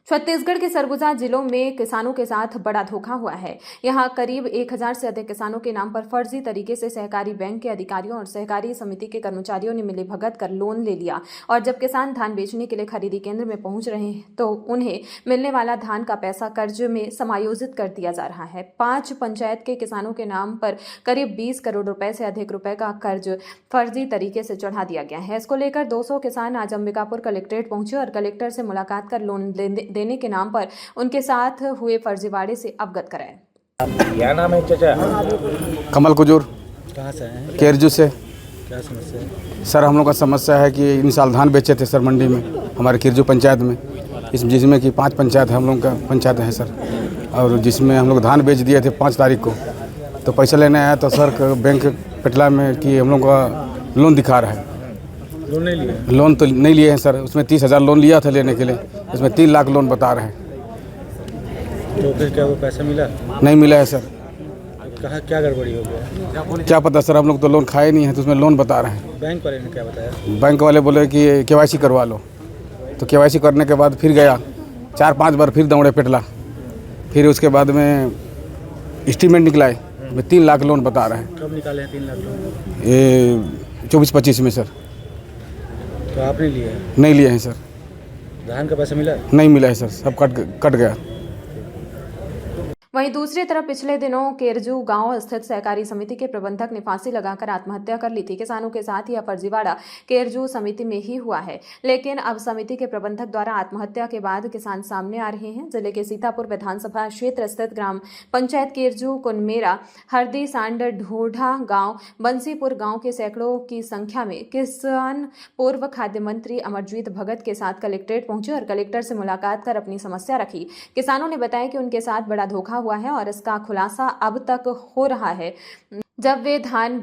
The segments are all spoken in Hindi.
छत्तीसगढ़ के सरगुजा जिलों में किसानों के साथ बड़ा धोखा हुआ है। यहां करीब 1000 से अधिक किसानों के नाम पर फर्जी तरीके से सहकारी बैंक के अधिकारियों और सहकारी समिति के कर्मचारियों ने मिलीभगत कर लोन ले लिया और जब किसान धान बेचने के लिए खरीदी केंद्र में पहुंच रहे हैं तो उन्हें मिलने वाला धान का पैसा कर्ज में समायोजित कर दिया जा रहा है। 5 पंचायत के किसानों के नाम पर करीब 20 करोड़ रुपए से अधिक रुपए का कर्ज फर्जी तरीके से चढ़ा दिया गया है। इसको लेकर 200 किसान आज अंबिकापुर कलेक्ट्रेट पहुंचे और कलेक्टर से मुलाकात कर लोन देने के नाम पर उनके साथ हुए फर्जीवाड़े से अवगत कराए। क्या नाम है चाचा? कमल कुजूर। कहाँ से हैं? केरजू से। क्या समस्या है? सर हम लोग का समस्या है कि इन साल धान बेचे थे सर मंडी में, हमारे केरजू पंचायत में, जिसमें कि 5 पंचायत है हम लोग का पंचायत है सर, और जिसमें हम लोग धान बेच दिए थे 5 तारीख को। तो पैसा लेने आया तो सर बैंक पेटला में कि हम लोग का लोन दिखा रहा है। लोन नहीं लिया? लोन तो नहीं लिए हैं सर, उसमें 30,000 लोन लिया था लेने के लिए, उसमें 3 लाख लोन बता रहे हैं। तो फिर क्या वो पैसा मिला? नहीं मिला है सर। कहाँ क्या गड़बड़ी हो गया? क्या पता सर, हम लोग तो लोन खाए नहीं है तो उसमें लोन बता रहे हैं। बैंक वाले ने क्या बताया? बैंक वाले बोले कि KYC करवा लो, तो KYC करने के बाद फिर गया 4-5 बार, फिर दौड़े पेटला, फिर उसके बाद में स्टेटमेंट निकलाए, 3 लाख लोन बता रहे हैं। कब निकाले हैं 3 लाख लोन? ये 24-25 में सर। तो आपने लिया? नहीं लिए हैं सर। धान का पैसा मिला? नहीं मिला है सर, सब कट गया। वहीं दूसरी तरफ पिछले दिनों केरजू गांव स्थित सहकारी समिति के प्रबंधक ने फांसी लगाकर आत्महत्या कर ली थी। किसानों के साथ यह फर्जीवाड़ा केरजू समिति में ही हुआ है, लेकिन अब समिति के प्रबंधक द्वारा आत्महत्या के बाद किसान सामने आ रहे हैं। जिले के सीतापुर विधानसभा क्षेत्र स्थित ग्राम पंचायत केरजू, कुनमेरा, हरदी सांड, ढोढ़ा गांव, बंसीपुर गांव के सैकड़ों की संख्या में किसान पूर्व खाद्य मंत्री अमरजीत भगत के साथ कलेक्ट्रेट पहुंचे और कलेक्टर से मुलाकात कर अपनी समस्या रखी। किसानों ने बताया कि उनके साथ बड़ा धोखा हुआ है और इसका खुलासा अब तक हो रहा है। जब वे धान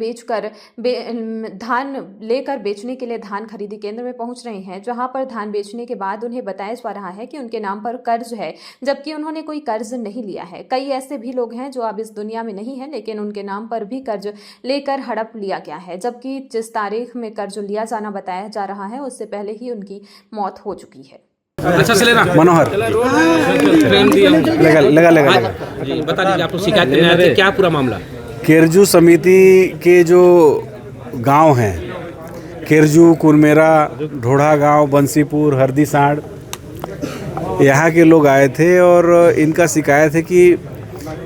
लेकर बेचने के लिए धान खरीदी केंद्र में पहुंच रहे हैं, जहां पर धान बेचने के बाद उन्हें बताया जा रहा है कि उनके नाम पर कर्ज है, जबकि उन्होंने कोई कर्ज नहीं लिया है। कई ऐसे भी लोग हैं जो अब इस दुनिया में नहीं है, लेकिन उनके नाम पर भी कर्ज लेकर हड़प लिया गया है, जबकि जिस तारीख में कर्ज लिया जाना बताया जा रहा है उससे पहले ही उनकी मौत हो चुकी है। अच्छा चलेगा मनोहर लगा जी, बता दीजिए, आप तो शिकायत करने आए थे, क्या पूरा मामला? केरजू समिति के जो गांव हैं, केरजू, कुनमेरा, ढोढ़ा गांव, बंसीपुर, हरदी सांड, यहाँ के लोग आए थे और इनका शिकायत है कि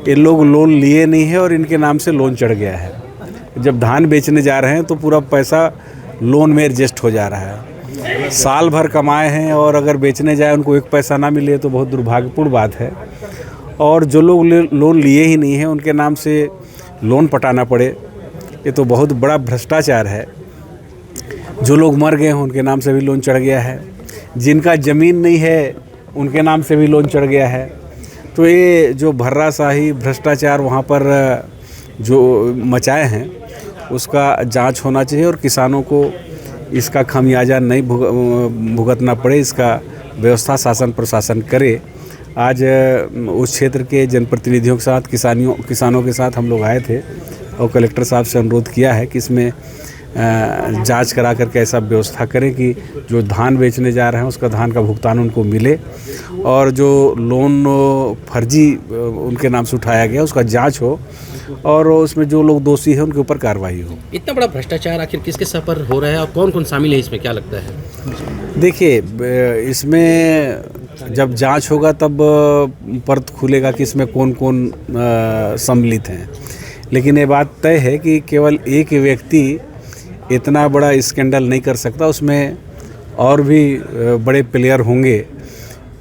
ये लोग लोन लिए नहीं है और इनके नाम से लोन चढ़ गया है। जब धान बेचने जा रहे हैं तो पूरा पैसा लोन में एडजस्ट हो जा रहा है। साल भर कमाए हैं और अगर बेचने जाए उनको 1 पैसा ना मिले तो बहुत दुर्भाग्यपूर्ण बात है। और जो लोग लोन लिए ही नहीं हैं उनके नाम से लोन पटाना पड़े, ये तो बहुत बड़ा भ्रष्टाचार है। जो लोग मर गए हैं उनके नाम से भी लोन चढ़ गया है, जिनका ज़मीन नहीं है उनके नाम से भी लोन चढ़ गया है। तो ये जो भर्राशाही भ्रष्टाचार वहाँ पर जो मचाए हैं उसका जांच होना चाहिए और किसानों को इसका खामियाजा नहीं भुगतना पड़े, इसका व्यवस्था शासन प्रशासन करे। आज उस क्षेत्र के जनप्रतिनिधियों के साथ किसानों के साथ हम लोग आए थे और कलेक्टर साहब से अनुरोध किया है कि इसमें जांच करा करके ऐसा व्यवस्था करें कि जो धान बेचने जा रहे हैं उसका धान का भुगतान उनको मिले और जो लोन फर्जी उनके नाम से उठाया गया उसका जांच हो और उसमें जो लोग दोषी हैं उनके ऊपर कार्रवाई हो। इतना बड़ा भ्रष्टाचार आखिर किसके सर पर हो रहा है और कौन कौन शामिल है इसमें, क्या लगता है? देखिए, इसमें जब जांच होगा तब परत खुलेगा कि इसमें कौन कौन सम्मिलित हैं, लेकिन ये बात तय है कि केवल एक व्यक्ति इतना बड़ा स्कैंडल नहीं कर सकता, उसमें और भी बड़े प्लेयर होंगे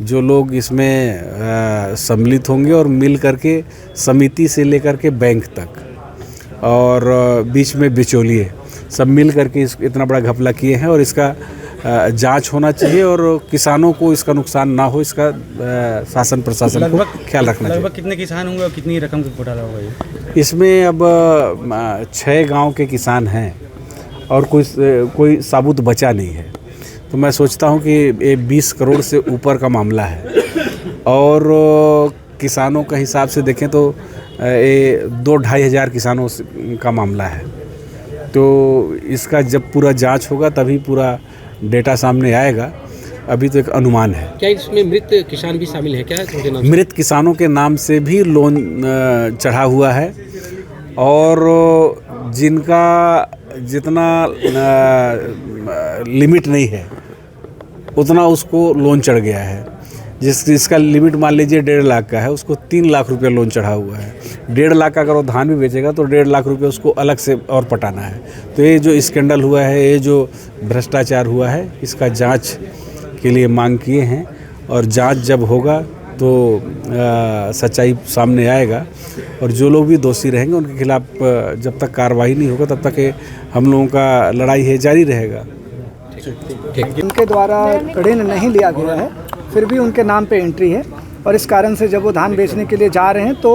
जो लोग इसमें सम्मिलित होंगे और मिल करके समिति से लेकर के बैंक तक और बीच में बिचौलिए सब मिल करके इतना बड़ा घपला किए हैं और इसका जांच होना चाहिए और किसानों को इसका नुकसान ना हो, इसका शासन प्रशासन को ख्याल रखना चाहिए। लगभग कितने किसान होंगे और कितनी रकम का घोटाला होगा ये? इसमें अब 6 गांव के किसान हैं और कोई साबुत बचा नहीं है। तो मैं सोचता हूं कि ये 20 करोड़ से ऊपर का मामला है और किसानों का हिसाब से देखें तो ये 2-2.5 हज़ार किसानों का मामला है। तो इसका जब पूरा जांच होगा तभी पूरा डेटा सामने आएगा अभी तो एक अनुमान है। क्या इसमें मृत किसान भी शामिल है क्या? उनके नाम से? मृत किसानों के नाम से भी लोन चढ़ा हुआ है और जिनका जितना लिमिट नहीं है उतना उसको लोन चढ़ गया है। जिसका लिमिट मान लीजिए 1.5 लाख का है, उसको 3 लाख रुपया लोन चढ़ा हुआ है। 1.5 लाख का अगर वो धान भी बेचेगा तो 1.5 लाख रुपये उसको अलग से और पटाना है। तो ये जो स्कैंडल हुआ है, ये जो भ्रष्टाचार हुआ है, इसका जांच के लिए मांग किए हैं और जांच जब होगा तो सच्चाई सामने आएगा और जो लोग भी दोषी रहेंगे उनके खिलाफ जब तक कार्रवाई नहीं होगा तब तक हम लोगों का लड़ाई है जारी रहेगा। उनके द्वारा ऋण नहीं लिया गया है, फिर भी उनके नाम पे एंट्री है और इस कारण से जब वो धान बेचने के लिए जा रहे हैं तो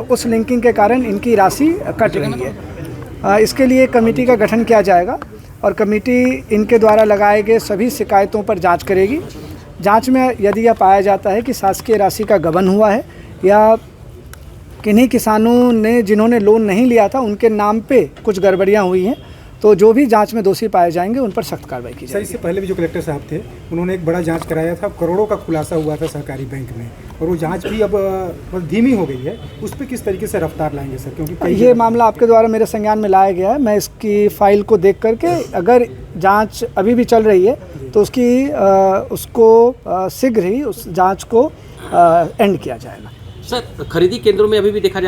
उस लिंकिंग के कारण इनकी राशि कट रही है। इसके लिए कमेटी का गठन किया जाएगा और कमेटी इनके द्वारा लगाए गए सभी शिकायतों पर जांच करेगी। जांच में यदि यह पाया जाता है कि शासकीय राशि का गबन हुआ है या किन्हीं किसानों ने जिन्होंने लोन नहीं लिया था उनके नाम पे कुछ गड़बड़ियाँ हुई हैं, तो जो भी जांच में दोषी पाए जाएंगे उन पर सख्त कार्रवाई की सर, जाएगी। इससे पहले भी जो कलेक्टर साहब थे उन्होंने एक बड़ा जांच कराया था, करोड़ों का खुलासा हुआ था सहकारी बैंक में और वो जांच भी अब धीमी हो गई है। उस पर किस तरीके से रफ्तार लाएंगे सर? क्योंकि ये मामला आपके द्वारा मेरे संज्ञान में लाया गया है। मैं इसकी फाइल को देख करके अगर जांच अभी भी चल रही है तो उसको शीघ्र ही उस जांच को एंड किया जाएगा। सर, खरीदी केंद्रों में अभी भी देखा जा रहा है